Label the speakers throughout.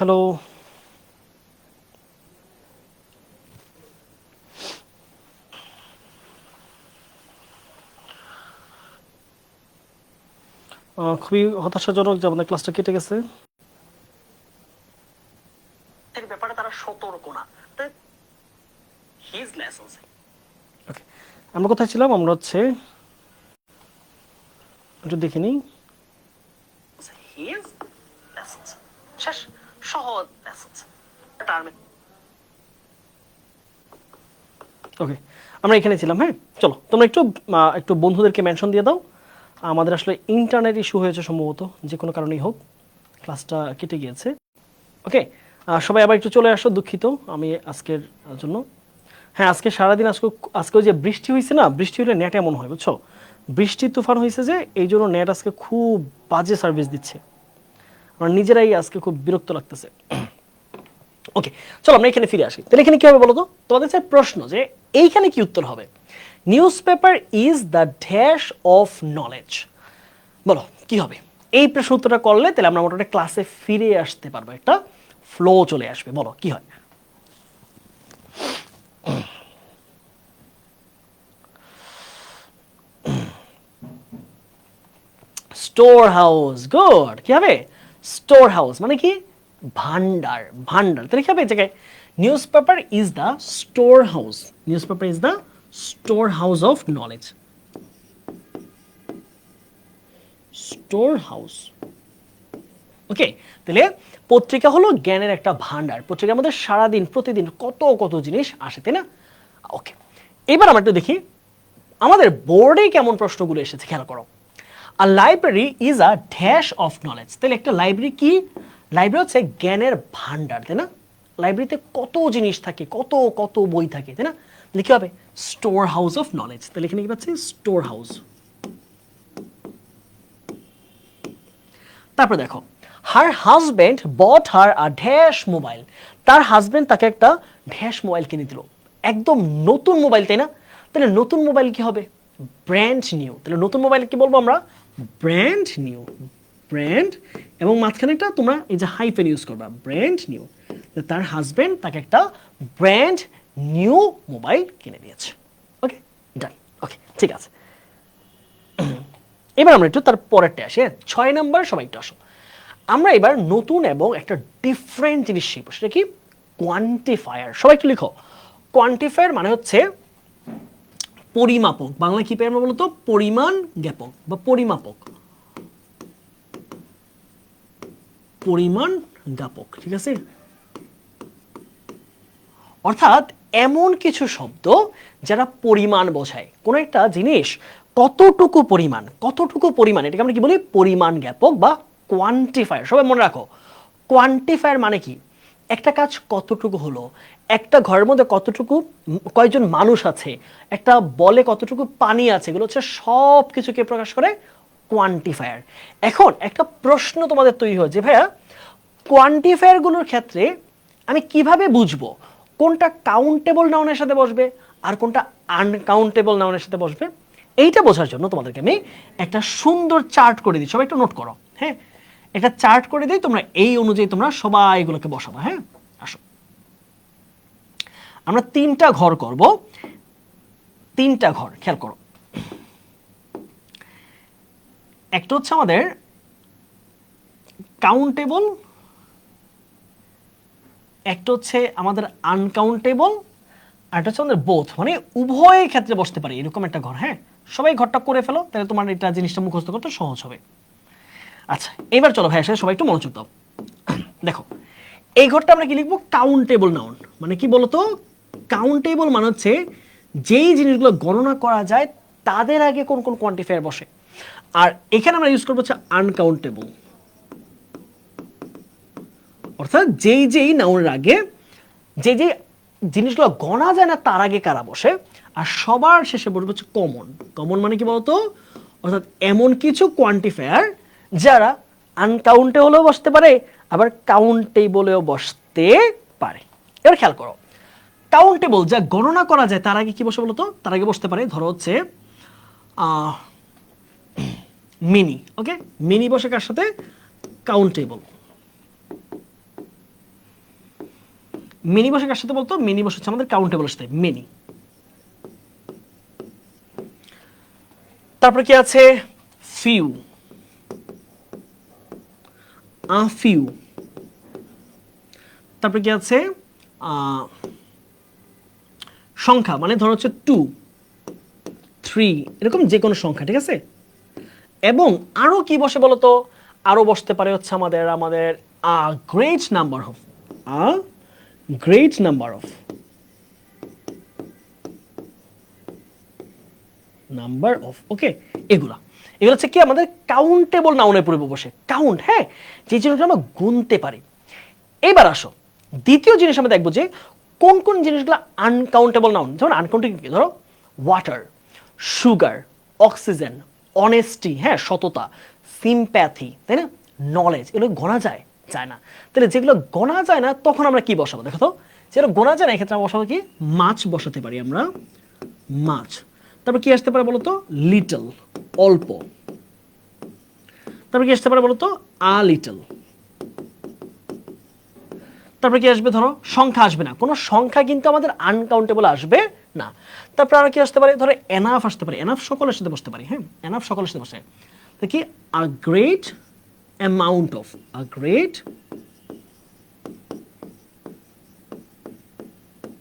Speaker 1: Hello. খুবই হতাশাজনক যে আমাদের ক্লাসটা কেটে গেছে।
Speaker 2: এর ব্যাপারে তারা সতর্ক না। His lessons.
Speaker 1: ওকে, আমরা কোথায় ছিলাম? আমরা হচ্ছে একটু দেখে নিই।
Speaker 2: হিজ লেসন্স শেষ, সহজ লেসন্স টার্মে।
Speaker 1: ওকে, আমরা এখানে ছিলাম। হ্যাঁ, চলো তোমরা একটু বন্ধুদেরকে মেনশন দিয়ে দাও। আমাদের আসলে ইন্টারনেট ইস্যু হয়েছে সম্ভবত, যে কোনো কারণেই হোক ক্লাসটা কেটে গিয়েছে। ওকে, সবাই আবার একটু চলে আসো। দুঃখিত আমি আজকের জন্য। হ্যাঁ, আজকে সারাদিন আজকে ওই যে বৃষ্টি হয়েছে না, বৃষ্টি হলে নেট এমন হয় বুঝছো, বৃষ্টি তুফান হয়েছে যে এই জন্য নেট আজকে খুব বাজে সার্ভিস দিচ্ছে। আমার নিজেরাই আজকে খুব বিরক্ত লাগতেছে। ওকে, চলো আমরা এখানে ফিরে আসি। তাহলে এখানে কি হবে বলো তো? তোমাদের কাছে প্রশ্ন যে এইখানে কি উত্তর হবে? News paper is the dash of knowledge. বলো কি হবে? এই প্রশ্ন উত্তরটা করলে তাহলে আমরা মোটামুটি ক্লাসে ফিরে আসতে পারবো, একটা ফ্লো চলে আসবে। বলো কি হয়? Store house. গুড। কি হবে? স্টোর হাউস মানে কি? ভান্ডার। ভান্ডার। তাহলে কি হবে এই জায়গায়? Newspaper is the storehouse. Newspaper is the store house of knowledge. Storehouse. Okay, তাহলে পত্রিকা হলো জ্ঞানের একটা ভান্ডার। পত্রিকার মধ্যে সারাদিন প্রতিদিন কত কত জিনিস আসে, তাই না? ওকে, এবার আমরা একটু দেখি আমাদের বোর্ডে কেমন প্রশ্নগুলো এসেছে। খেয়াল করো। আ library is a dash of knowledge. তাহলে একটা লাইব্রেরি কি? লাইব্রেরি হচ্ছে জ্ঞানের ভান্ডার, তাই না? লাইব্রেরিতে কত জিনিস থাকে, কত কত বই থাকে, তাই না? তাহলে কি হবে? Store house of knowledge. তাহলে এখানে কি পাচ্ছি? Store house. তারপর দেখো, her husband bought her a dash mobile. তার হাজব্যান্ড তাকে একটা ড্যাশ মোবাইল কিনে দিল, একদম নতুন মোবাইল, তাই না? তাহলে নতুন মোবাইল কি হবে? Brand new. তাহলে নতুন মোবাইল কি বলবো আমরা? Brand new. ব্র্যান্ড, এবং মাঝখানে একটা তোমরা এই যে হাইফেন ইউজ করবা, ব্র্যান্ড নিউ। তার হাজব্যান্ড তাকে একটা ব্র্যান্ড নিউ মোবাইল কিনে দিয়েছে। ওকে, ডান। ওকে, ঠিক আছে। এবার আমরা একটু তার পরেরটা আসি। 6 নম্বর, সবাই একটু আসো। আমরা এবার নতুন এবং একটা ডিফারেন্ট জিনিস শিখবো। সেটা কি? কোয়ান্টিফায়ার। সবাই একটু লিখো। কোয়ান্টিফায়ার মানে হচ্ছে পরিমাপক। বাংলা কি পাই আমরা বলতো? পরিমাণ জ্ঞাপক বা পরিমাপক। পরিমাণ জ্ঞাপক, ঠিক আছে? অর্থাৎ এমন কিছু শব্দ যারা পরিমাণ বোঝায়। কোন একটা জিনিস কতটুকু পরিমাণ, কতটুকু পরিমাণ, এটাকে আমরা কি বলি? পরিমাণ জ্ঞাপক বা কোয়ান্টিফায়ার। সবাই মনে রাখো, কোয়ান্টিফায়ার মানে কি? একটা কাজ কতটুকু হলো, একটা ঘরের মধ্যে কতটুকু, কয়জন মানুষ আছে, একটা বলে কতটুকু পানি আছে, এগুলো হচ্ছে সব কিছুকে প্রকাশ করে কোয়ান্টিফায়ার। এখন একটা প্রশ্ন তোমাদের তৈরি হয় যে ভাইয়া, কোয়ান্টিফায়ারগুলোর ক্ষেত্রে আমি কিভাবে বুঝবো কোনটা কাউন্টেবল নাউনের সাথে বসবে আর কোনটা আনকাউন্টেবল নাউনের সাথে বসবে? এইটা বোঝার জন্য তোমাদেরকে আমি একটা সুন্দর চার্ট করে দিই। সবাই একটু নোট করো। হ্যাঁ, একটা চার্ট করে দিই, তোমরা এই অনুযায়ী তোমরা সবাই এগুলোকে বসাবো। হ্যাঁ, আসো। আমরা 3টা ঘর করব। 3টা ঘর, খেয়াল করো। একটা হচ্ছে আমাদের কাউন্টেবল, একটা হচ্ছে আমাদের আনকাউন্টেবল, আর একটা হচ্ছে আমাদের বোথ, মানে উভয় ক্ষেত্রে বসতে পারে এরকম একটা ঘর। হ্যাঁ, সবাই ঘরটা করে ফেলো, তাহলে তোমার এটা জিনিসটা মুখস্থ করতে সহজ হবে। আচ্ছা, এবার চলো ভাইয়ের সাথে সবাই একটু মনোযোগ দাও। দেখো, এই ঘরটা আমরা কি লিখবো? Countable noun. মানে কি বলতো? কাউন্টেবল মানে হচ্ছে যেই জিনিসগুলো গণনা করা যায় তাদের আগে কোন কোন কোয়ান্টিফায়ার বসে। আর এখানে আমরা ইউজ করবো হচ্ছে আনকাউন্টেবল, অর্থাৎ যেই যেই নাউনের আগে যে যে জিনিসগুলো গণা যায় না তার আগে কারা বসে। আর সবার শেষে বলবো হচ্ছে কমন। কমন মানে কি বলতো? অর্থাৎ এমন কিছু কোয়ান্টিফায়ার যারা আনকাউন্টেবলেও বসতে পারে, আবার কাউন্টেবলেও বসতে পারে। এবার খেয়াল করো, কাউন্টেবল যা গণনা করা যায় তার আগে কি বসে বলতো? তার আগে বসতে পারে ধরো হচ্ছে মিনি। ওকে, মিনি বসে কার সাথে? কাউন্টেবল। মেনি বসে কার সাথে বলতো? মেনি বসে হচ্ছে আমাদের কাউন্টেবলের সাথে, মেনি। তারপর কি আছে? Few, a few. তারপর কি আছে? সংখ্যা, মানে ধরো হচ্ছে 2, 3 এরকম যে কোনো সংখ্যা, ঠিক আছে? এবং আরো কি বসে বলতো? আরো বসতে পারে হচ্ছে আমাদের a great number of, a great number of, number of, okay. এগুলো হচ্ছে কি আমাদের কাউন্টেবল নাউনের পূর্বে বসে, কাউন্ট, হ্যাঁ, যে জিনিসগুলো আমরা গুনতে পারি। এবার আসো দ্বিতীয় জিনিস আমরা দেখবো যে কোন কোন জিনিসগুলো আনকাউন্টেবল নাউন। যেমন আনকাউন্টেবল কি? ধরো ওয়াটার, সুগার, অক্সিজেন, অনেস্টি, হ্যাঁ, সততা, সিম্প্যাথি, তাই না, নলেজ, এগুলো গোনা যায়? যায় না। তাহলে যেগুলো গোনা যায় না তখন আমরা কি বসাবো? দেখো তো, যেগুলো গোনা যায় না এক্ষেত্রে আমরা বসাবো কি? মাছ বসাতে পারি আমরা, মাছ। তারপর কি আসতে পারে বলতো? লিটল, অল্প। তারপর কি আসতে পারে বলতো? A little. তারপর কি আসবে? ধরো সংখ্যা আসবে না, কোনো সংখ্যা কিন্তু আমাদের আনকাউন্টেবল আসবে না। তারপর আর কি আসতে পারে? ধরো এনাফ আসতে পারে, এনাফ সকলের সাথে বসতে পারি, হ্যাঁ, এনাফ সকলের সাথে বসে। তো কি? A great amount of, a great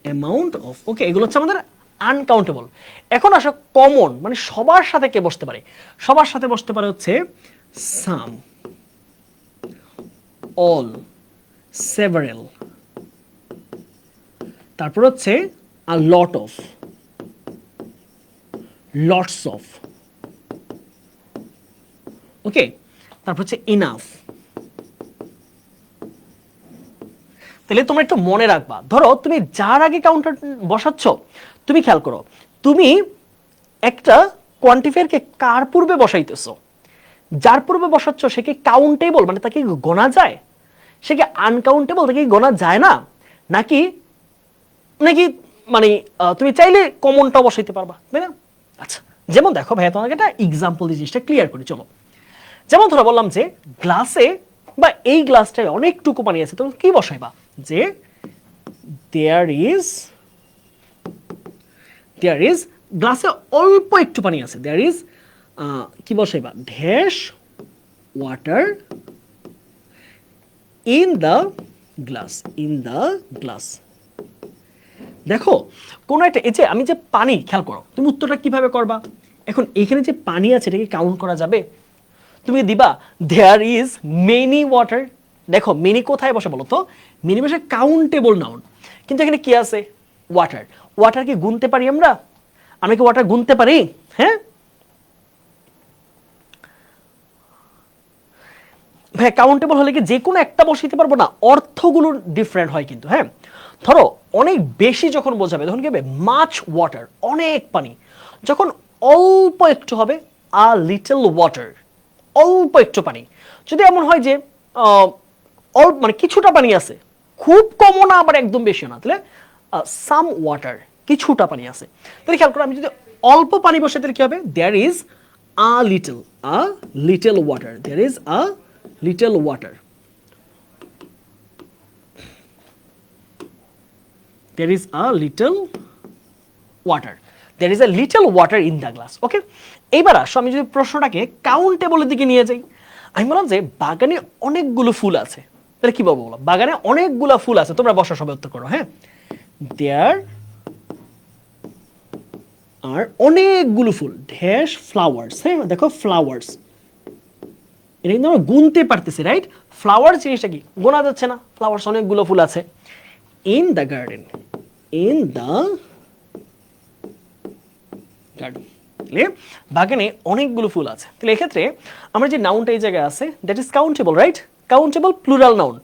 Speaker 1: amount of, okay. এগুলো হচ্ছে আমাদের আনকাউন্টেবল। এখন আসো কমন, মানে সবার সাথে কে বসতে পারে? সবার সাথে বসতে পারে হচ্ছে সাম, অল, সেভারেল। তারপর হচ্ছে আ লট অফ, লটস অফ, ওকে। তারপর হচ্ছে ইনাফ। তাহলে তোমরা একটু মনে রাখবা, ধরো তুমি যার আগে কাউন্টার বসাচ্ছ, তুমি খেয়াল করো, তুমি একটা কোয়ান্টিফায়ারকে কার পূর্বে বসাইতেছো? যার পূর্বে বসাচ্ছ সে কি কাউন্টেবল, মানে তাকে গোনা যায়? সে কি আনকাউন্টেবল, তাকে গোনা যায় না? নাকি নাকি মানে তুমি চাইলে কমনটা বসাইতে পারবা, তাই না? আচ্ছা, যেমন দেখো ভাইয়া, তোমাকে একটা এক্সাম্পল দিয়ে জিনিসটা ক্লিয়ার করি, চলো। যেমন ধরো বললাম যে গ্লাসে বা এই গ্লাসটায় অনেকটুকু পানি আছে, তখন কি বসাইবা? যে দেয়ার ইজ গ্লাসে অল্প একটু পানি আছে, দেয়ার ইজ কি বসাইবা? Dash water in the glass, in the glass. দেখো কোন একটা, এই যে আমি যে পানি, খেয়াল করো তুমি উত্তরটা কিভাবে করবা? এখন এখানে যে পানি আছে এটাকে কাউন্ট করা যাবে? তুমি দিবা দেয়ার ইজ মেনি ওয়াটার। দেখো মেনি কোথায় বসে বলো তো? মেনি বসে কাউন্টেবল নাউন, কিন্তু এখানে কি আছে? ওয়াটার। ওয়াটার কি গুনতে পারি আমরা? আমি কি ওয়াটার গুনতে পারি? হ্যাঁ ভাই, কাউন্টেবল হলে কি যে কোনো একটা বসাইতে পারবো না? অর্থগুলো ডিফারেন্ট হয় কিন্তু, হ্যাঁ। ধরো অনেক বেশি যখন বোঝাবে তখন কি হবে? মাচ ওয়াটার, অনেক পানি। যখন অল্প একটু হবে, আ লিটল ওয়াটার, অল্প একটু পানি। যদি এমন হয় যে অল্প মানে কিছুটা পানি আছে, খুব কমও না আবার একদম বেশিও না, তাহলে সাম ওয়াটার, কিছুটা পানি আছে। তাহলে খেয়াল করো, আমি যদি অল্প পানি বসে তাহলে কি হবে? There is a little water, there is a little water, there is a little water, there is a little water in the glass, ওকে। এইবার আসো আমি যদি প্রশ্নটাকে কাউন্টেবলের দিকে নিয়ে যাই, আমি বললাম যে বাগানে অনেকগুলো ফুল আছে, তাহলে কি বলবো? বাগানে অনেকগুলো ফুল আছে, তোমরা বসা সবাই উত্তর করো, হ্যাঁ। দেয়ার আর অনেকগুলো ফুল, ড্যাশ ফ্লাওয়ার্স, হ্যাঁ দেখো ফ্লাওয়ার্স, এটা কিন্তু আমরা গুনতে পারতেছি, রাইট? ফ্লাওয়ার জিনিসটা কি? গোনা যাচ্ছে না, ফ্লাওয়ার্স অনেকগুলো ফুল আছে। In the garden, in the garden, তাহলে বাগানে অনেকগুলো ফুল আছে। তাহলে এক্ষেত্রে আমরা যে নাউনটা এই জায়গায় আছে, that is countable, right? Countable plural noun.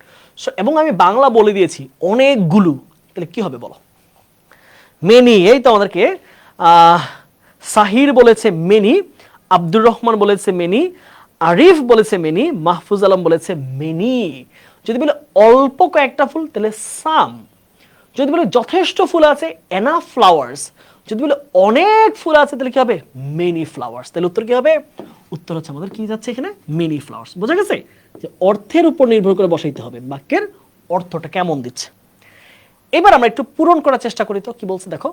Speaker 1: এবং আমি বাংলা বলে দিয়েছি অনেকগুলো, তাহলে কি হবে বলো? মেনি। এই তো আমাদেরকে সাহির বলেছে মেনি, আব্দুর রহমান বলেছে মেনি, আরিফ বলেছে মেনি, মাহফুজ আলম বলেছে মেনি। যদি বলে অল্প কয়েকটা ফুল তাহলে সাম, যদি বলে যথেষ্ট ফুল আছে এনাফ ফ্লাওয়ার্স, যদি বলে অনেক ফুল আছে তাহলে কি হবে? Many flowers. তাহলে উত্তর কি হবে? উত্তর হচ্ছে আমাদের কি যাচ্ছে এখানে? Many flowers. বোঝা গেছে যে অর্থের উপর নির্ভর করে বসাইতে হবে বাক্যের অর্থটা কেমন দিচ্ছে। এবার আমরা একটু পূরণ করার চেষ্টা করি তো কি বলছে দেখো,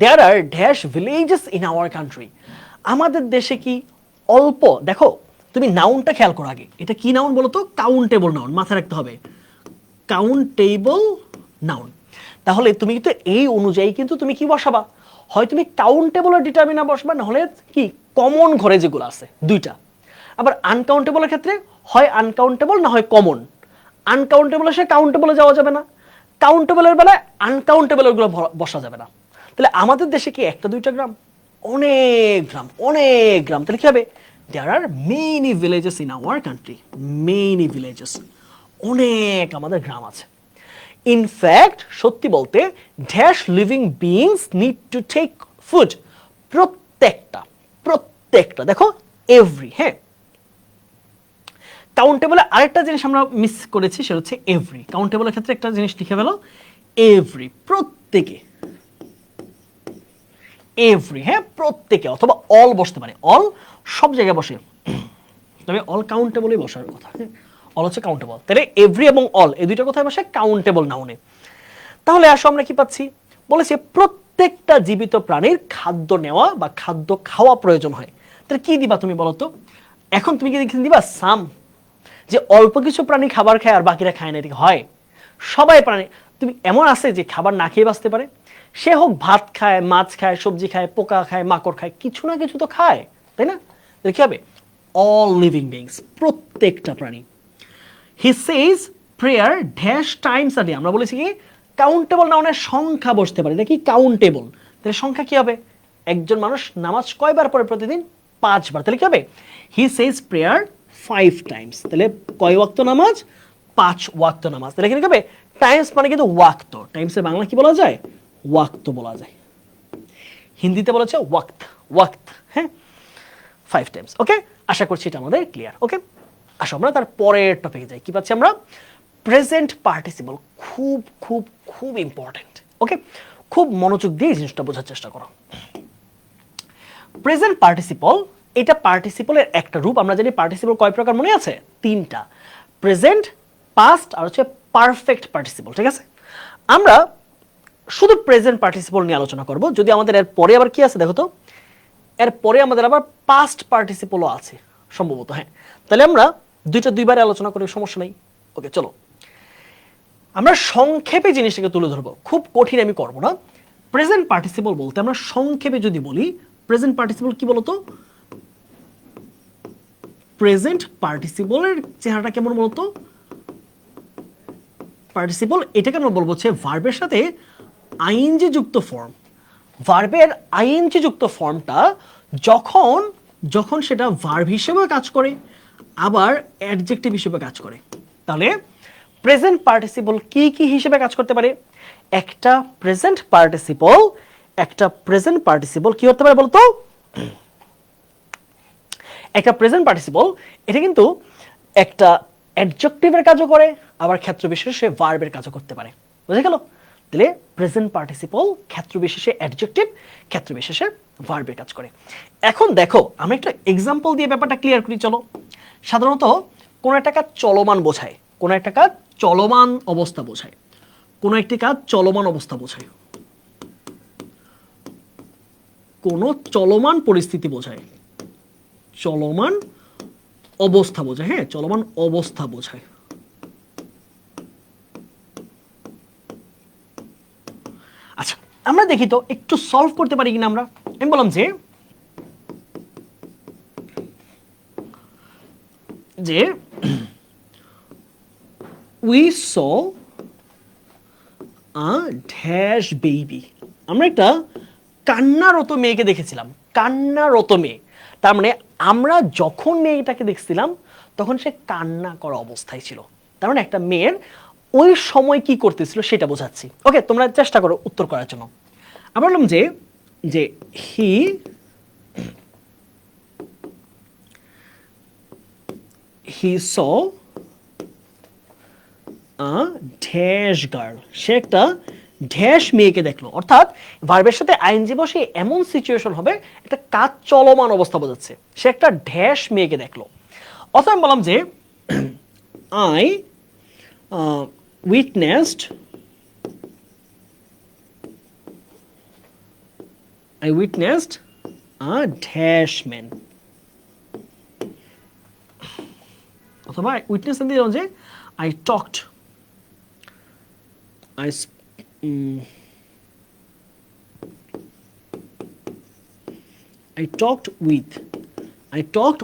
Speaker 1: there are dash villages in our country. আমাদের দেশে কি অল্প, দেখো তুমি নাউনটা খেয়াল করো আগে, এটা কি নাউন বলো তো, কাউন্টেবল নাউন, মাথায় রাখতে হবে কাউন্টেবল নাউন। তাহলে তুমি কিন্তু এই অনুযায়ী কিন্তু তুমি কি বসাবা, হয় তুমি কাউন্টেবলের ডিটারমিনার বসবা, না হলে কি কমন ঘরে যেগুলো আছে দুইটা। আবার আনকাউন্টেবলের ক্ষেত্রে হয় আনকাউন্টেবল না হয় কমন। আনকাউন্টেবল সে কাউন্টেবলে যাওয়া যাবে না, কাউন্টেবলের বেলায় আনকাউন্টেবলের গুলো বসা যাবে না। তাহলে আমাদের দেশে কি একটা দুইটা গ্রাম, অনেক গ্রাম, অনেক গ্রাম। তাহলে কি হবে, there are many villages in our country, many villages, অনেক আমাদের গ্রাম আছে। ইনফ্যাক্ট সত্যি বলতে dash living beings need to take food, প্রত্যেকটা প্রত্যেকটা দেখো এভরি, হ্যাঁ কাউন্টেবলে আরেকটা জিনিস আমরা মিস করেছি, সেটা হচ্ছে এভরি। কাউন্টেবলের ক্ষেত্রে একটা জিনিস লিখে ফেলো, এভরি, প্রত্যেকে, এভরি, হ্যাঁ প্রত্যেকে, অথবা অল বসতে পারে, অল সব জায়গায় বসে, তবে অল কাউন্টেবলই বসার কথা, অল হচ্ছে কাউন্টেবল। তাহলে এভরি এবং অল এই দুইটা কথায় বসে কাউন্টেবল নাউনে। তাহলে আসো আমরা কি পাচ্ছি, বলেছে প্রত্যেকটা জীবিত প্রাণীর খাদ্য নেওয়া বা খাদ্য খাওয়া প্রয়োজন হয়। তাহলে কি দিবা তুমি বলো তো, এখন তুমি কি দিবা সাম, যে অল্প কিছু প্রাণী খাবার খায় আর বাকিরা খায় না, এটা হয়? সবাই প্রাণী, তুমি এমন আছে যে খাবার না খেয়ে বাঁচতে পারে, সে হোক ভাত খায়, মাছ খায়, সবজি খায়, পোকা খায়, মাকড় খায়, কিছু না কিছু তো খায়, তাই না? কি হবে, অল লিভিং বিংস, প্রত্যেকটা প্রাণী। He says prayer dash times a day, আমরা বলেছি কি কাউন্টেবল নাউনের সংখ্যা বসতে পারে, এটা কি কাউন্টেবল, তাহলে সংখ্যা কি হবে, একজন মানুষ নামাজ কয়বার পড়ে প্রতিদিন, 5 বার। তাহলে কি হবে, হি সেজ প্রেয়ার 5 টাইমস, তাহলে কয় ওয়াক্ত নামাজ, 5 ওয়াক্ত নামাজ। তাহলে এখানে কি হবে, টাইমস মানে কিন্তু ওয়াক্ত, টাইমসের বাংলা কি বলা যায়, ওয়াক্ত বলা যায়, হিন্দিতে বলা হচ্ছে ওয়াক্ত, ওয়াক্ত, হ্যাঁ 5 টাইমস। ওকে, আশা করছি এটা আমাদের ক্লিয়ার। ওকে, আসো আমরা তার পরের টপিকে যাই। কি পাচ্ছি আমরা, প্রেজেন্ট পার্টিসিপল, খুব খুব খুব ইম্পর্টেন্ট। ওকে, খুব মনোযোগ দিয়ে এই জিনিসটা বোঝার চেষ্টা করো। প্রেজেন্ট পার্টিসিপল, এটা পার্টিসিপলের একটা রূপ। আমরা জানি পার্টিসিপল কয় প্রকার, মনে আছে, 3টা, প্রেজেন্ট, পাস্ট আর হচ্ছে পারফেক্ট পার্টিসিপল। ঠিক আছে, আমরা শুধু প্রেজেন্ট পার্টিসিপল নিয়ে আলোচনা করব। যদি আমাদের এর পরে আবার কি আছে দেখো তো, এর পরে আমাদের আবার পাস্ট পার্টিসিপলও আছে সম্ভবত, হ্যাঁ। তাহলে আমরা দুইবারে আলোচনা করি, সমস্যা নেই। ওকে, চলো আমরা সংক্ষেপে জিনিসটাকে তুলে ধরবো, খুব কঠিন আমি করব না। প্রেজেন্ট পার্টিসিপল বলতে আমরা সংক্ষেপে যদি বলি, প্রেজেন্ট পার্টিসিপল কি বলতো, প্রেজেন্ট পার্টিসিপলের চেহারাটা কেমন বলতো, পার্টিসিপল এটাকে আমরা বলবো হচ্ছে ভার্বের সাথে আইএনজি যুক্ত ফর্ম। ভার্বের আইএনজি যুক্ত ফর্মটা যখন যখন সেটা ভার্ব হিসেবে কাজ করে, আবার অ্যাডজেক্টিভ হিসেবে কাজ করে। তাহলে প্রেজেন্ট পার্টিসিপল কি কি হিসেবে কাজ করতে পারে, একটা প্রেজেন্ট পার্টিসিপল কি করতে পারে বলতো, একটা প্রেজেন্ট পার্টিসিপল এটা কিন্তু একটা অ্যাডজেক্টিভের কাজও করে, আবার ক্ষেত্র বিশেষে ভার্বের কাজও করতে পারে। বুঝে গেল? তাহলে প্রেজেন্ট পার্টিসিপল ক্ষেত্র বিশেষে অ্যাডজেক্টিভ, ক্ষেত্র বিশেষে ভার্বের কাজ করে। এখন দেখো আমরা একটা এক্সাম্পল দিয়ে ব্যাপারটা ক্লিয়ার করি। চলো, সাধারণত কোন একটা কাজ চলমান বোঝায়, কোন একটা কাজ চলমান অবস্থা বোঝায়, কোন একটি কাজ চলমান অবস্থা বোঝায়, কোন চলমান পরিস্থিতি বোঝায়, চলমান অবস্থা বোঝায়, হ্যাঁ চলমান অবস্থা বোঝায়। আচ্ছা, আমরা দেখি তো একটু সলভ করতে পারি কিনা আমরা। আমি বললাম যে we saw a dash baby, আমরা একটা কান্নারত মেয়েকে দেখেছিলাম, কান্নারত মেয়ে। তার মানে আমরা যখন মেয়েটাকে দেখছিলাম তখন সে কান্না করা অবস্থায় ছিল। তার মানে একটা মেয়ের ওই সময় কি করতেছিল সেটা বোঝাচ্ছি। ওকে, তোমরা চেষ্টা করো উত্তর করার জন্য। আমরা বললাম যে he saw a dash girl, সে একটা ড্যাশ মেয়েকে দেখলো। অর্থাৎ ভার্বের সাথে আইএনজি বসে এমন সিচুয়েশন হবে, একটা কাজ চলমান অবস্থা বোঝাচ্ছে, সে একটা ড্যাশ মেয়েকে দেখলো। অথবা আমি বললাম যে I witnessed I witnessed a dash man. অথবা উইটনেস দিয়ে যে I talked I talked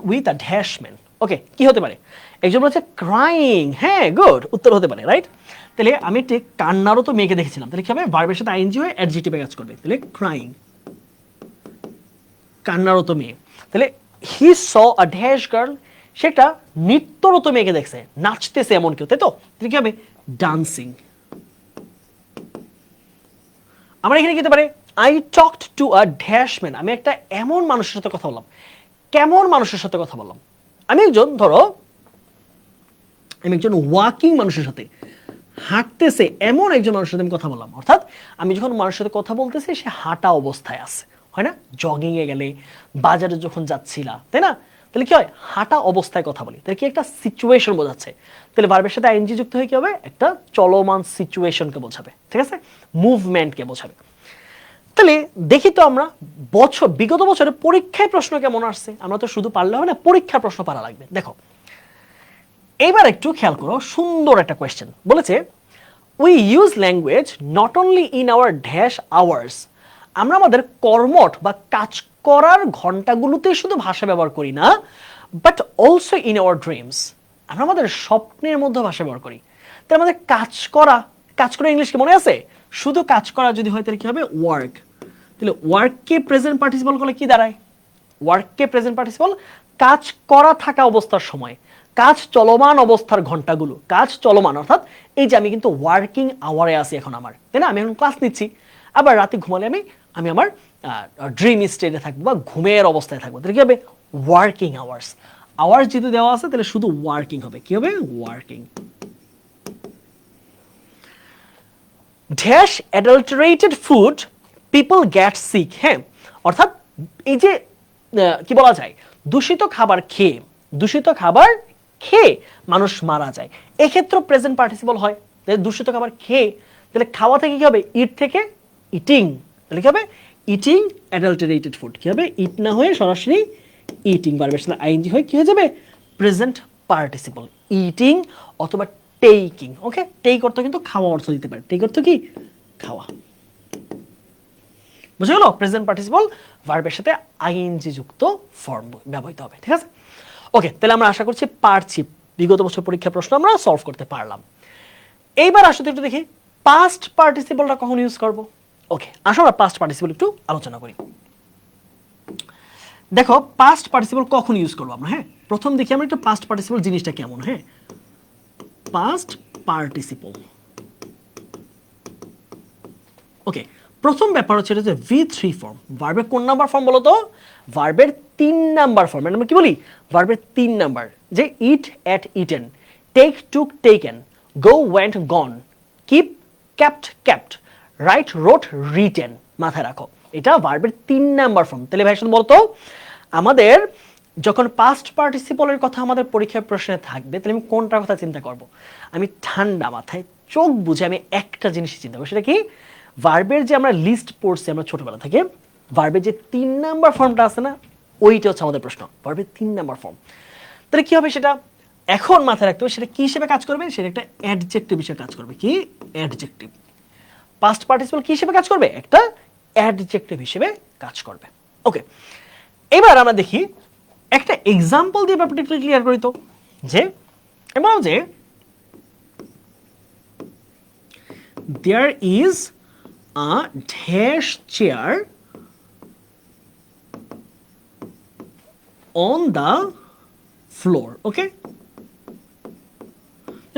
Speaker 1: with a dash man. ওকে, কি হতে পারে? একজন বলছে ক্রাইং, হ্যাঁ গুড, উত্তর হতে পারে, রাইট? তাহলে আমি একটি কান্নারত মেয়েকে দেখেছিলাম, তাহলে কি হবে? ভার্বের সাথে আইএনজি হয়ে অ্যাডজেক্টিভে কাজ করবে, তাহলে ক্রাইং, কান্নারত মেয়ে। তাহলে হি স আ ড্যাশ গার্ল, সেটা নৃত্যরত মেয়েকে দেখছে, নাচতেছে এমন কেউ, তাই তো? তাহলে কি হবে? ডান্সিং। আমার এখানে কি হতে পারে? I talked to a dash man, আমি একটা এমন মানুষের সাথে কথা বললাম। কেমন মানুষের সাথে কথা বললাম? আমি একজন ওয়াকিং মানুষের সাথে, হাঁটতেছে এমন একজন মানুষের সাথে আমি কথা বললাম। অর্থাৎ আমি যখন মানুষের সাথে কথা বলতেছি সে হাঁটা অবস্থায় আছে, হয় না? জগিং এ গেলে, বাজারে যখন যাচ্ছিলা, তাই না? তাহলে কি হয়? হাঁটা অবস্থায় কথা বলি, তাহলে কি একটা সিচুয়েশন বোঝাচ্ছে। তাহলে ভার্বের সাথে আইএনজি যুক্ত হয়ে কি হবে? একটা চলমান সিচুয়েশনকে বোঝাবে, ঠিক আছে? মুভমেন্টকে বোঝাবে। তাহলে দেখি তো আমরা বিগত বছরে পরীক্ষায় প্রশ্ন কেমন আসছে। আমরা তো শুধু পারলে হবে না, পরীক্ষার প্রশ্ন পারা লাগবে। দেখো এইবার একটু খেয়াল করো, সুন্দর একটা কোয়েশ্চেন বলেছে, we use language not only in our dash hours, আমরা আমাদের কর্মঠ বা কাজ করার ঘন্টাগুলোতেই শুধু ভাষা ব্যবহার করি না, but also in our dreams, আমরা আমাদের স্বপ্নের মধ্যে ভাষা ব্যবহার করি। তাহলে আমাদের কাজ করা ইংলিশ কি মনে আছে? শুধু কাজ করা যদি হয় তাহলে কি হবে? ওয়ার্ক। তাহলে ওয়ার্ককে প্রেজেন্ট পার্টিসিপল করলে কি দাঁড়ায়? ওয়ার্ককে প্রেজেন্ট পার্টিসিপল, কাজ করা থাকা অবস্থার সময়, কাজ চলমান অবস্থার ঘন্টাগুলো, কাজ চলমান, অর্থাৎ এই যে আমি কিন্তু ওয়ার্কিং আওয়ারে আছি এখন আমার, তাই না? আমি এখন ক্লাস নিচ্ছি, আবার রাতে ঘুমালে আমি আমার ড্রিম স্টেটে থাকবো বা ঘুমের অবস্থায় থাকবো, তাহলে কি হবে? Working hours. আওয়ার্স যেহেতু দেওয়া আছে তাহলে শুধু ওয়ার্কিং হবে, কি হবে? Working. Dash adulterated food people get sick, হ্যাঁ, অর্থাৎ এই যে কি বলা যায়, দূষিত খাবার খেয়ে মানুষ মারা যায়, এক্ষেত্রে প্রেজেন্ট পার্টিসিপল হয়। দূষিত খাবার খেয়ে, তাহলে খাওয়া থেকে কি হবে? ইট থেকে ইটিং, তাহলে কি হবে? ইটিং অ্যাডাল্টারেটেড ফুড, কি হবে? ইট না হয়ে সরাসরি ইটিং, ভার্বের সাথে আইএনজি হয়ে কি হয়ে যাবে? প্রেজেন্ট পার্টিসিপল, ইটিং অথবা টেকিং। ওকে, টেক অর্থ কিন্তু খাওয়া অর্থ দিতে পারে, টেক অর্থ কি? খাওয়া। বুঝে গেল? প্রেজেন্ট পার্টিসিপল ভার্বের সাথে আইএনজি যুক্ত ফর্ম ব্যবহৃত হবে, ঠিক আছে? ওকে, তাহলে আমরা আশা করছি পারছি, বিগত বছর পরীক্ষার প্রশ্ন আমরা সলভ করতে পারলাম। এইবার আসলে একটু দেখি পাস্ট পার্টিসিপলটা কখন ইউজ করব। ওকে, আসো আমরা পাস্ট পার্টিসিপল একটু আলোচনা করি। দেখো পাস্ট পার্টিসিপল কখন ইউজ করবো আমরা, হ্যাঁ প্রথম দেখি আমরা একটু পাস্ট পার্টিসিপল জিনিসটা কেমন। হ্যাঁ, পাস্ট পার্টিসিপল, ওকে, প্রথম ব্যাপার হচ্ছে এটা যে V3 ফর্ম। ভার্বের কোন নাম্বার ফর্ম বলো তো? ভার্বের 3 নাম্বার ফর্ম। আমরা কি বলি? ভার্বের 3 নাম্বার, যে eat, ate, eaten, take, took, taken, go, went, gone, keep, kept, kept, write, wrote, written. মাথায় রাখো এটা ভার্বের 3 নাম্বার ফর্ম। তাহলে ভাই শুনুন, বলতো আমাদের যখন পাস্ট পার্টিসিপলের কথা আমাদের পরীক্ষার প্রশ্নে থাকবে, তাহলে আমি কোনটার কথা চিন্তা করব? আমি ঠান্ডা মাথায় চোখ বুঝে আমি একটা জিনিসই চিন্তা করব, সেটা কি? ভার্বের যে আমরা লিস্ট পড়ছি আমরা ছোটবেলা থেকে, ভার্বের যে 3 নাম্বার ফর্মটা আছে না, ওইটা হচ্ছে আমাদের প্রশ্ন, ভার্বের 3 নাম্বার ফর্ম। তাহলে কি হবে সেটা? এখন মাথায় রাখতে হবে সেটা কি হিসেবে কাজ করবে? সেটা একটা অ্যাডজেক্টিভ হিসেবে কাজ করবে। কি? অ্যাডজেক্টিভ। পাস্ট পার্টিসিপল কি হিসেবে কাজ করবে? একটা অ্যাডজেক্টিভ হিসেবে কাজ করবে। ওকে, এবার আমরা দেখি একটা এক্সাম্পল দিয়ে ব্যাপারটা ক্লিয়ার করি তো, যে এমন যে there is a dash chair on the floor. ওকে,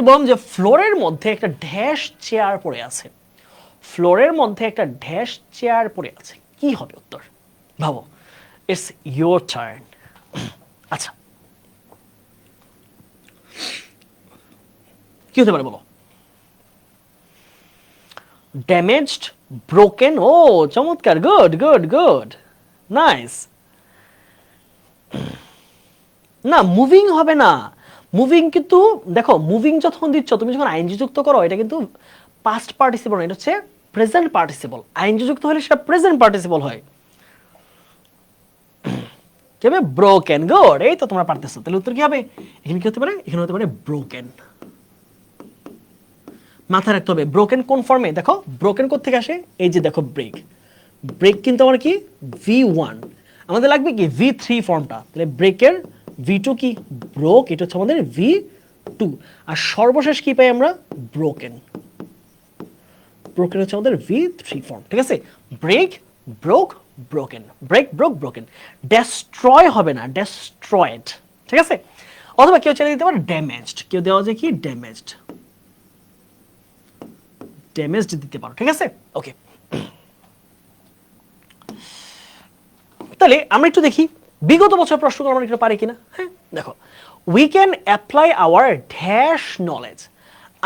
Speaker 1: বললাম যে ফ্লোরের মধ্যে একটা ড্যাশ চেয়ার পড়ে আছে, ফ্লোরের মধ্যে একটা ড্যাশ চেয়ার পড়ে আছে, কি হবে উত্তর? ভাবো, ইটস ইয়োর টার্ন। আচ্ছা, কি হতে পারে বলো? Damaged, broken. ও চমৎকার, গুড গুড গুড, নাইস। না, মুভিং হবে না। মুভিং কিন্তু দেখো, মুভিং যখন দিচ্ছ তুমি, যখন আইএনজি যুক্ত করো, এটা কিন্তু পাস্ট পার্টিসিপল না, এটা হচ্ছে প্রেজেন্ট পার্টিসিপল। আইএনজি যুক্ত হলে সেটা প্রেজেন্ট পার্টিসিপল হয়। কি হবে ব্রোকেন। গুড, এই তো তোমরা পারতেছো। তাহলে উত্তর কি হবে? এখানে কি হতে পারে? এখানে হতে পারে ব্রোকেন। মাথায় রাখতে হবে ব্রোকেন কোন ফর্মে। দেখো ব্রোকেন কোথা থেকে আসে? এই যে দেখো ব্রেক, ব্রেক কিন্তু আমার কি V1, আমাদের লাগবে কি V3 ফর্মটা। তাহলে ব্রেকের V2 কি ব্রোক, এটা হচ্ছে আমাদের V2, আর সর্বশেষ কি পাই আমরা? ব্রোকেন। ব্রোকেন হচ্ছে আমাদের V3 ফর্ম, ঠিক আছে? Break, broke, broken, break, broke, broken. Destroy হবে না, ডেস্ট্রয়েড, ঠিক আছে? অথবা কেউ চাইলে দিতে পারে ড্যামেজড, কেউ দেওয়া যায় কি ড্যামেজড, ড্যামেজড দিতে পারো, ঠিক আছে? ওকে, তাহলে আমরা একটু দেখি বিগত বছর প্রশ্নগুলো আমরা একটু পারি কিনা। হ্যাঁ, দেখো we can apply our dash knowledge,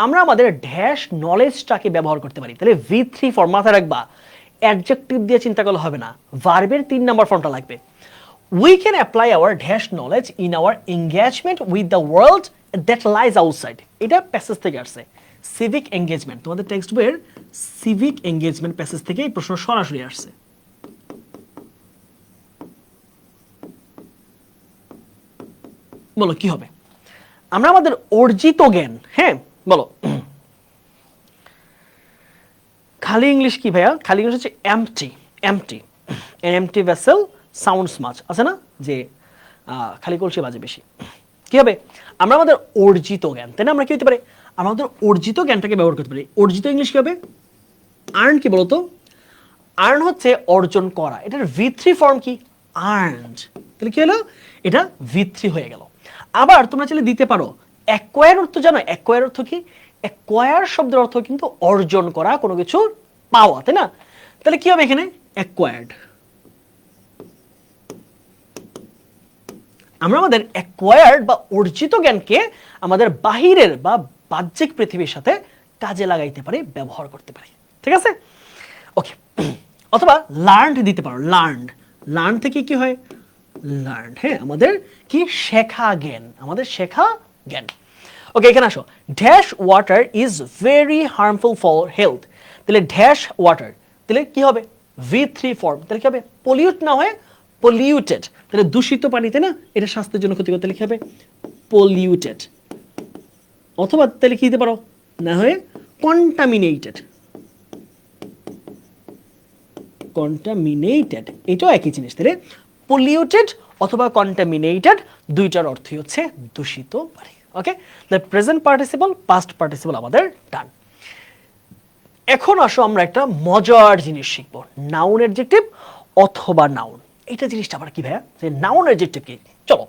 Speaker 1: আমরা আমাদের ড্যাশ নলেজটাকে ব্যবহার করতে পারি। তাহলে V3 ফর্ম মাথায় রাখবা, অ্যাডজেক্টিভ দিয়ে চিন্তা করলে হবে না, ভার্বের 3 নাম্বার ফর্মটা লাগবে। We can apply our dash knowledge in our engagement with the world that lies outside, এটা প্যাসেজ থেকে আসছে। সিভিক এঙ্গেজমেন্ট, তোমাদের টেক্সট বইয়ের সিভিক এঙ্গেজমেন্ট প্যাসেজ থেকে এই প্রশ্ন সরাসরি আসছে। বলো কি হবে? আমরা আমাদের অর্জিত জ্ঞান, হ্যাঁ বলো, খালি ইংলিশ কি ভাইয়া? খালি ইংলিশ হচ্ছে empty, empty, an empty vessel sounds much, আছে না যে খালি কলসি বাজে বেশি। কি হবে? আমরা আমাদের অর্জিত জ্ঞান, তাই না? আমরা কি হতে পারে? আমাদের অর্জিত জ্ঞানটাকে ব্যবহার করতে পারি। অর্জিত ইংলিশ কি হবে? আর্ন, কি বলতো? আর্ন হচ্ছে অর্জন করা, এটার V3 ফর্ম কি আর্নড। তাহলে কি হলো? এটা V3 হয়ে গেল। আবার তোমরা চাইলে দিতে পারো অ্যাকোয়ার, অর্থ জানো অ্যাকোয়ার অর্থ কি? অ্যাকোয়ার শব্দের অর্থ কিন্তু অর্জন করা, কোনো কিছু পাওয়া, তাই না? তাহলে কি হবে এখানে? অ্যাকোয়ার্ড। আমরা আমাদের অ্যাকোয়ার্ড বা অর্জিত জ্ঞানকে আমাদের বাহিরের বা বাহ্যিক পৃথিবীর সাথে কাজে লাগাইতে পারি, ব্যবহার করতে পারি, ঠিক আছে? ওকে, অথবা লার্নড দিতে পারো, লার্নড, লার্ন থেকে কি হয়? লার্ন, হ্যাঁ আমাদের কি শেখা জ্ঞান, আমাদের শেখা জ্ঞান। ওকে, এখানে আসো। Dash water is very harmful for health, তাহলে ড্যাশ ওয়াটার, তাহলে কি হবে? V3 ফর্ম, তাহলে কি হবে? পলিউট না হয় পলিউটেড, তাহলে দূষিত পানিতে না, এটা স্বাস্থ্যের জন্য ক্ষতিকর, তাহলে কি হবে? পলিউটেড। অথবা তাহলে কি দিতে পারো? না হয় কন্টামিনেটেড, কন্টামিনেটেড, এটাও একই জিনিস। তাহলে পলিউটেড অথবা কন্টামিনেটেড দুইটার অর্থই হচ্ছে দূষিত পানি। Okay, the present participle, past participle আমাদের ডান। এখন আসো আমরা একটা মজার জিনিস শিখবো, নাউন অ্যাডজেক্টিভ অথবা নাউন। এটা জিনিসটা আবার কি ভাইয়া? যে নাউন অ্যাডজেক্টিভ কি? চলো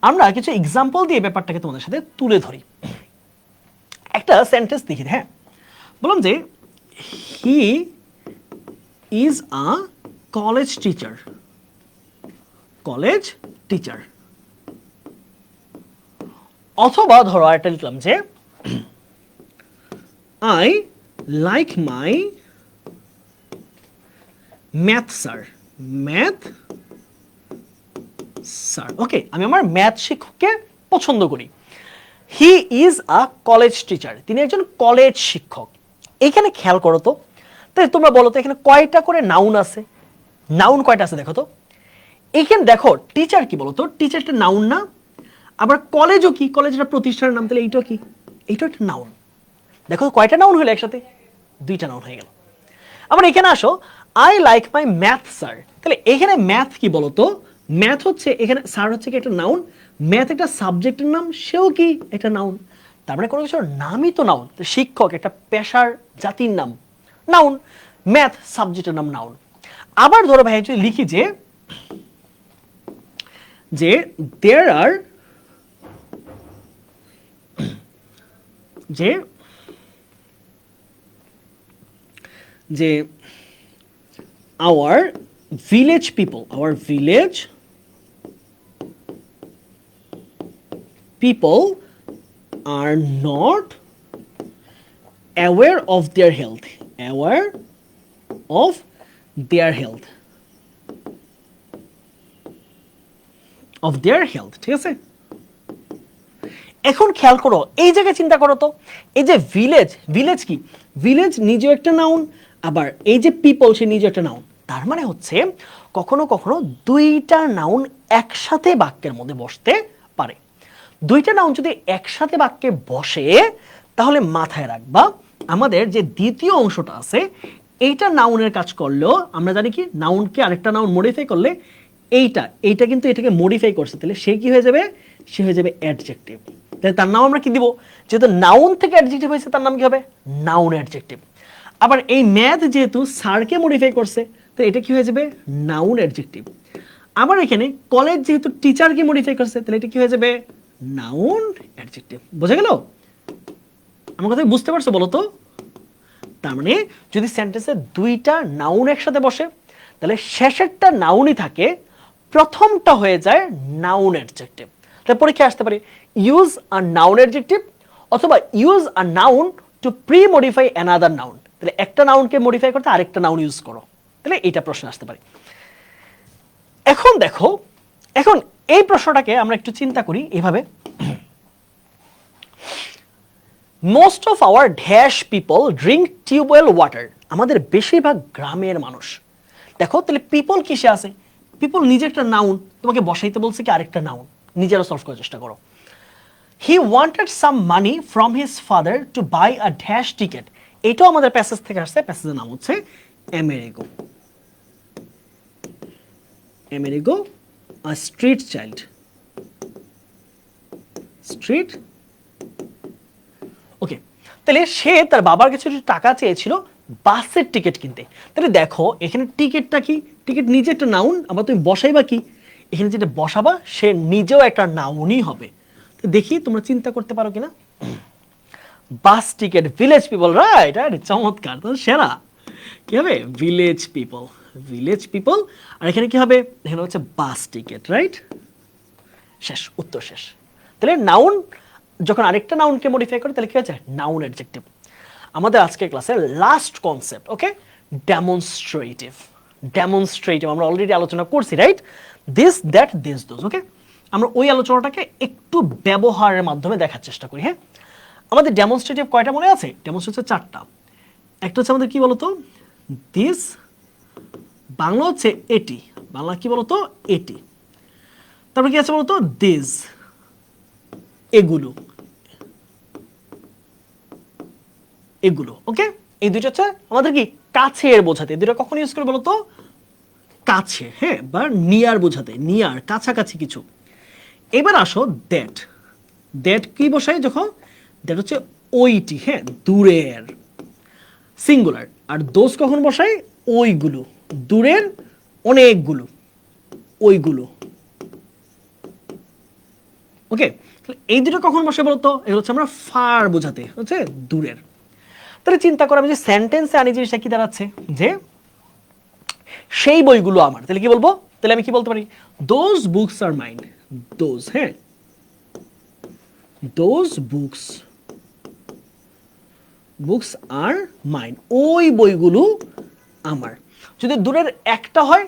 Speaker 1: আমরা কিছু এক্সাম্পল দিয়ে ব্যাপারটাকে তোমাদের সাথে তুলে ধরি। একটা সেন্টেন্স দেখি, হ্যাঁ বললাম যে হি is a college teacher, college teacher। অথবা ধরো একটা লিখলাম যে I like my math sir, math sir। ওকে, আমি আমার ম্যাথ শিক্ষককে পছন্দ করি। He is a college teacher, তিনি একজন কলেজ শিক্ষক। এখানে খেয়াল করো তো, তাই তোমরা বলো তো এখানে কয়টা করে নাউন আছে? নাউন কয়টা আছে দেখো তো। এখানে দেখো টিচার কি বলো তো, টিচারটা নাউন না? আবার কলেজও কি? কলেজটা প্রতিষ্ঠানের নাম, তাহলে এইটাও কি? এইটাও একটা নাউন। দেখো কয়টা নাউন হলো একসাথে? দুইটা নাউন হয়ে গেল। আবার এখানে আসো, I like my math sir, তাহলে এখানে ম্যাথ কি বলো তো? ম্যাথ হচ্ছে, এখানে স্যার হচ্ছে কি একটা নাউন, ম্যাথ একটা সাবজেক্টের নাম, সেও কি একটা নাউন। তার মানে কোনো কিছুর নামই তো নাউন। শিক্ষক একটা পেশার জাতির নাম, নাউন। ম্যাথ সাবজেক্টের নাম, নাউন। আবার ধরো ভাই যদি লিখি যে দেয়ার আর যে our village people are not aware of their health, ঠিক আছে? এখন খেয়াল করো, এই জায়গায় চিন্তা করো তো, এই যে ভিলেজ, ভিলেজ কি? ভিলেজ নিজেও একটা নাউন, আবার এই যে পিপল সে নিজে একটা নাউন। তার মানে হচ্ছে কখনো কখনো দুইটা নাউন একসাথে বাক্যের মধ্যে বসতে পারে। দুইটা নাউন যদি একসাথে বাক্যে বসে তাহলে মাথায় রাখবা আমাদের যে দ্বিতীয় অংশটা আছে এইটা নাউনের কাজ করলেও আমরা জানি কি নাউনকে আরেকটা নাউন মডিফাই করলে এইটা কিন্তু এটাকে মডিফাই করছে, তাহলে সে কি হয়ে যাবে, সে হয়ে যাবে অ্যাডজেক্টিভ। তাহলে তার নাম আমরা কি দিব, যেহেতু নাউন থেকে অ্যাডজেক্টিভ হয়েছে তার নাম কি হবে, নাউন অ্যাডজেক্টিভ। আবার এই ম্যাথ যেহেতু স্যারকে মডিফাই করছে তো এটা কি হয়ে যাবে, নাউন অ্যাডজেক্টিভ। আবার এখানে কলেজ যেহেতু টিচারকে মডিফাই করছে তাহলে এটা কি হয়ে যাবে, নাউন অ্যাডজেক্টিভ। বোঝা গেল? আমার কথা বুঝতে পারছো বলো তো? তার মানে যদি সেন্টেন্সে দুইটা নাউন একসাথে বসে তাহলে শেষেরটা নাউনই থাকে, প্রথমটা হয়ে যায় নাউন অ্যাডজেক্টিভ। তাহলে পরীক্ষায় আসতে পারে ইউজ আ নাউন অ্যাডজেক্টিভ অথবা use a noun to pre modify another noun. তাহলে একটা নাউনকে মডিফাই করতে আরেকটা নাউন ইউজ করো, তাহলে এইটা প্রশ্ন আসতে পারে। এখন দেখো, এখন এই প্রশ্নটাকে আমরা একটু চিন্তা করি এইভাবে, most of our dash people drink tube well water. আমাদের বেশিরভাগ গ্রামের মানুষ। দেখো তাহলে পিপল কিসে আছে, পিপল নিজে একটা নাউন, তোমাকে বসাইতে বলছে কি আরেকটা নাউন, নিজেরা সলভ করার চেষ্টা করো। He wanted some money from his father to buy a dash ticket. এটাও আমাদের প্যাসেজ থেকে আসছে, প্যাসেজের নাম হচ্ছে Amerigo. Amerigo a street child, street. Okay, তাহলে সে তার বাবার কাছে টাকা চেয়েছিল বাসের টিকিট কিনতে। তাহলে দেখো এখানে টিকিটটা কি, টিকিট নিজে একটা নাউন, আবার তুমি বসাইবা কি, এখানে যেটা বসাবা সে নিজেও একটা নাউনই হবে। তো দেখি তোমরা চিন্তা করতে পারো কিনা। বাস ticket, village people, right right, চমৎকার, তো সেরা। কি হবে, ভিলেজ পিপল, ভিলেজ পিপল। আর এখানে কি হবে, এখানে হচ্ছে বাস টিকিট, রাইট। শেষ, উত্তর শেষ। তাহলে নাউন যখন আরেকটা নাউনকে মডিফাই করে তাহলে কি হচ্ছে, নাউন অ্যাডজেক্টিভ। আমাদের আজকের ক্লাসের last concept, okay, demonstrative. Demonstrative আমরা অলরেডি আলোচনা করছি, right, this that this those. Okay, আমরা ওই আলোচনাটাকে একটু ব্যবহারের মাধ্যমে দেখার চেষ্টা করি। হ্যাঁ, আমাদের ডেমনস্ট্রেটিভ কয়টা মনে আছে, ডেমনস্ট্রেটিভ চারটা। একটা হচ্ছে আমাদের কি বলতো, দিস, বাংলা হচ্ছে এটি, বাংলা কি বলতো, এটি। তারপর কি আছে বলতো, দিস, এগুলো, এগুলো। ওকে, এই দুইটা হচ্ছে আমাদের কি কাছের বোঝাতে। দুইটা কখন ইউজ করে বলতো, কাছে, হ্যাঁ, বা নিয়ার বোঝাতে, নিয়ার, কাছাকাছি কিছু। এবার আসো দ্যাট। দ্যাট কি বসাই যখন, দ্যাট হচ্ছে ওইটি, হ্যাঁ, দূরের, সিঙ্গুলার। আর দোষ কখন বসাই, ওইগুলো, দূরের অনেকগুলো, ওইগুলো। ওকে, এই দুটো কখন বসে বলতো, এগুলো হচ্ছে আমরা ফার বোঝাতে, হচ্ছে দূরের। তাহলে চিন্তা করো আমি যে সেন্টেন্সে আনি জিনিসটা কি দাঁড়াচ্ছে, যে সেই বইগুলো আমার। তাহলে কি বলবো, তাহলে আমি কি বলতে পারি, those books are mine, those, হ্যাঁ, those books, books are mine, ওই বইগুলো আমার। যদি দূরের একটা হয়,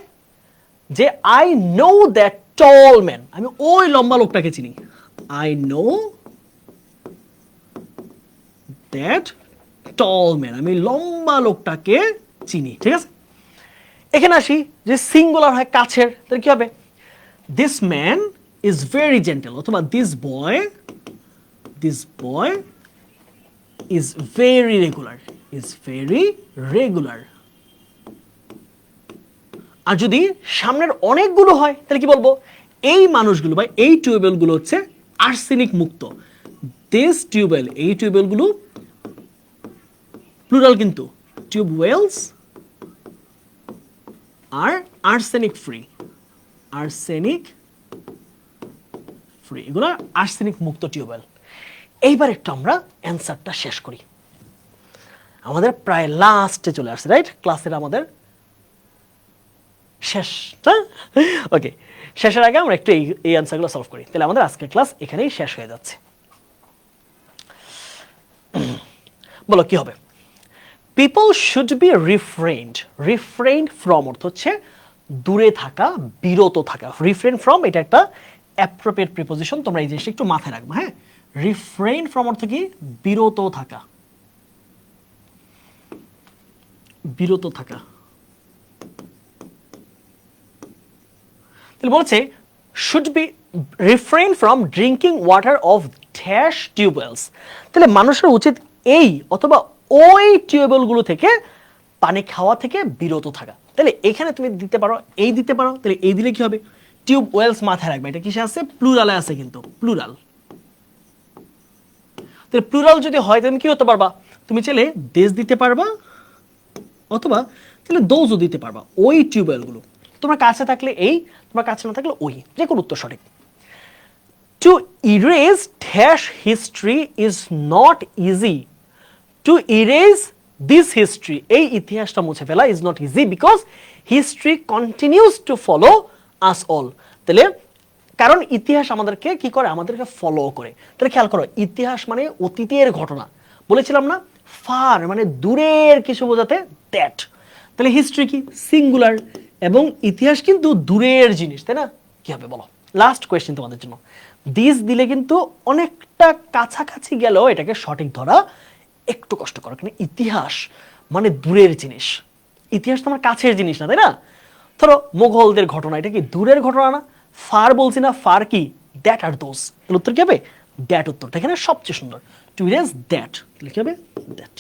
Speaker 1: যে I know that tall man, আমি ওই লম্বা লোকটাকে চিনি, I know that tall man, আমি লম্বা লোকটাকে চিনি। ঠিক আছে, এখানে আসি যে সিঙ্গুলার হয় কাছের, তাহলে কি হবে, this man is very gentle, অথবা this boy is very regular, is very regular. আর যদি সামনের অনেকগুলো হয় তাহলে কি বলবো, এই মানুষগুলো বা এই টিউবওয়েলগুলো হচ্ছে আর্সেনিক মুক্ত, দিস টিউবওয়েল, এই টিউবওয়েলগুলো প্লুরাল কিন্তু, টিউবওয়েলস আর আর্সেনিক ফ্রি, আর্সেনিক ফ্রি, এগুলো আর্সেনিক মুক্ত টিউবওয়েল। এইবার একটু আমরা অ্যান্সারটা শেষ করি, আমাদের প্রায় লাস্টে চলে আসছে, রাইট, ক্লাসের আমাদের শেষটা। ওকে, শেষের আগে আমরা একটু এই অ্যান্সারগুলো সলভ করি, তাহলে আমাদের আজকের ক্লাস এখানেই শেষ হয়ে যাচ্ছে। বলো কি হবে, পিপল শুড বি রিফ্রেইনড, রিফ্রেইনড ফ্রম অর্থ হচ্ছে দূরে থাকা, বিরত থাকা। রিফ্রেইন ফ্রম এটা একটা অ্যাপ্রোপ্রিয়েট প্রিপোজিশন, তোমরা এই জিনিসটা একটু মাথায় রাখবে। হ্যাঁ, রিফ্রেইন ফ্রম অর্থ কি, বিরত থাকা, বিরত থাকা। তাহলে বলছে should be refrain from drinking water of dash tube wells. তাহলে মানুষের উচিত এই অথবা ওই টিউবওয়েলগুলো থেকে পানি খাওয়া থেকে বিরত থাকা। তাহলে এখানে তুমি দিতে পারো, এই দিতে পারো, তাহলে এই দিলে কি হবে? টিউবওয়েলস মাথায় রাখবে, এটা কিসে আছে? প্লুরালে আছে, কিন্তু প্লুরাল। তাহলে প্লুরাল যদি হয় তাহলে কি হতে পারবা? তুমি চাইলে দেশ দিতে পারবা অথবা তাহলে দোজও দিতে পারবা, ওই টিউবওয়েলগুলো। তোমার কাছে থাকলে এই, তোমার কাছে না থাকলে ওই, যে কোনো উত্তর সঠিক। To erase dash history is not easy. To erase this history, এই ইতিহাসটা মুছে ফেলা, is not easy because history continues to follow us all. তাহলে কারণ ইতিহাস আমাদেরকে কি করে? আমাদেরকে ফলো করে। তাহলে খেয়াল করো, ইতিহাস মানে অতীতের ঘটনা। বলেছিলাম না, ফার মানে দূরের কিছু বোঝাতে, দ্যাট। তাহলে হিস্ট্রি কি? সিঙ্গুলার, এবং ইতিহাস কিন্তু দূরের জিনিস, তাই না? কি হবে বলো? লাস্ট কোয়েশ্চেন তোমাদের জন্য। দিস দিলে কিন্তু অনেকটা কাছাকাছি গেলেও এটাকে সঠিক ধরা একটু কষ্ট করো, কিন্তু ইতিহাস মানে দূরের জিনিস। ইতিহাস তোমার কাছের জিনিস না, তাই না? ধরো মোগলদের ঘটনা, এটা কি দূরের ঘটনা না? ফার বলছি না, ফার কি? দ্যাট আর দোজ। তাহলে উত্তর কি হবে? দ্যাট উত্তরটা এখানে সবচেয়ে সুন্দর। টু ইরেজ দ্যাট, তাহলে কি হবে? দ্যাট।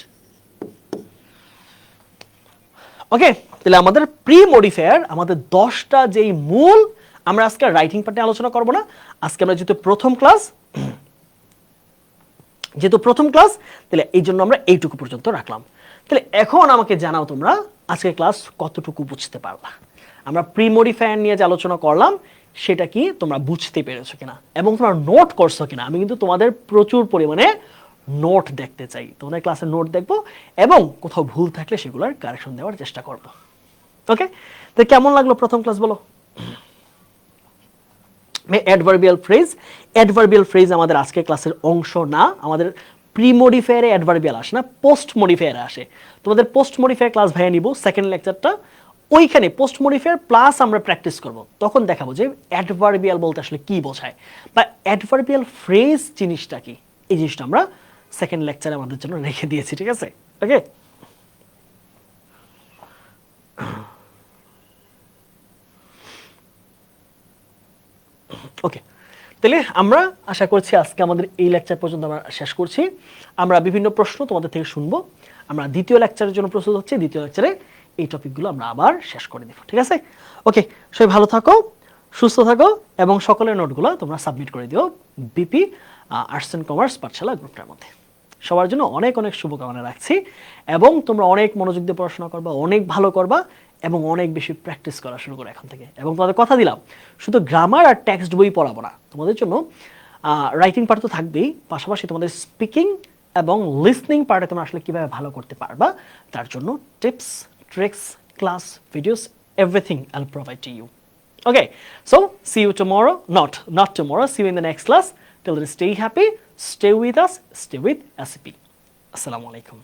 Speaker 1: ওকে, তাহলে আমাদের প্রি মডিফায়ার, আমাদের 10টা যেই মূল, আমরা আজকে রাইটিং পার্টে আলোচনা করব না। আজকে আমরা যেহেতু প্রথম ক্লাস, তাহলে এই জন্য আমরা এইটুকু পর্যন্ত রাখলাম। তাহলে এখন আমাকে জানাও তোমরা আজকে ক্লাস কতটুকু বুঝতে পারলা। আমরা প্রি মডিফায়ার নিয়ে যে আলোচনা করলাম সেটা কি তোমরা বুঝতে পেরেছো কিনা, এবং তোমরা নোট করছো কিনা। আমি কিন্তু তোমাদের প্রচুর পরিমাণে নোট দেখতে চাই, তোমাদের ক্লাসের নোট দেখবো এবং কোথাও ভুল থাকলে সেগুলোর কারেকশন দেওয়ার চেষ্টা করবো। ওকে, তো কেমন লাগলো প্রথম ক্লাস বলো? অ্যাডভার্বিয়াল ফ্রেজ আমাদের আজকে ক্লাসের অংশ না। আমাদের প্রি মডিফায়ারে অ্যাডভার্বিয়াল আসে না, পোস্ট মডিফায়ারে আসে। তোমাদের পোস্ট মডিফায়ার ক্লাস ভাইয়া নিব, সেকেন্ড লেকচারটা। ওইখানে পোস্ট মডিফায়ার প্লাস আমরা প্র্যাকটিস করব, তখন দেখাবো যে অ্যাডভার্বিয়াল বলতে আসলে কি বোঝায়, বা অ্যাডভার্বিয়াল ফ্রেজ জিনিসটা কি। এই জিনিসটা আমরা সেকেন্ড লেকচারে আমাদের জন্য রেখে দিয়েছি, ঠিক আছে? ওকে, ওকে, তাহলে আমরা আশা করছি আজকে আমাদের এই লেকচার পর্যন্ত আমরা শেষ করছি। আমরা বিভিন্ন প্রশ্ন তোমাদের থেকে শুনবো। আমরা দ্বিতীয় লেকচারের জন্য প্রস্তুত হচ্ছি। দ্বিতীয় লেকচারে এই টপিকগুলো আমরা আবার শেষ করে দেব, ঠিক আছে? ওকে, সবাই ভালো থাকো, সুস্থ থাকো, এবং সকলের নোটগুলো তোমরা সাবমিট করে দিও বিপি আর্টস অ্যান্ড কমার্স পাঠশালা গ্রুপটার মধ্যে। সবার জন্য অনেক অনেক শুভকামনা রাখছি, এবং তোমরা অনেক মনোযোগ দিয়ে পড়াশোনা করবা, অনেক ভালো করবা, এবং অনেক বেশি প্র্যাকটিস করা শুরু করো এখন থেকে। এবং তোমাদের কথা দিলাম, শুধু গ্রামার আর টেক্সট বই পড়াবো না, তোমাদের জন্য রাইটিং পার্ট তো থাকবেই, পাশাপাশি তোমাদের স্পিকিং এবং লিসনিং পার্টে তোমরা আসলে কীভাবে ভালো করতে পারবা তার জন্য tips, tricks, class, videos, everything I'll provide to you. Okay, so see you tomorrow, not tomorrow, see you in the next class. Till then, stay happy, stay with us, stay with SCP. Assalamu alaikum.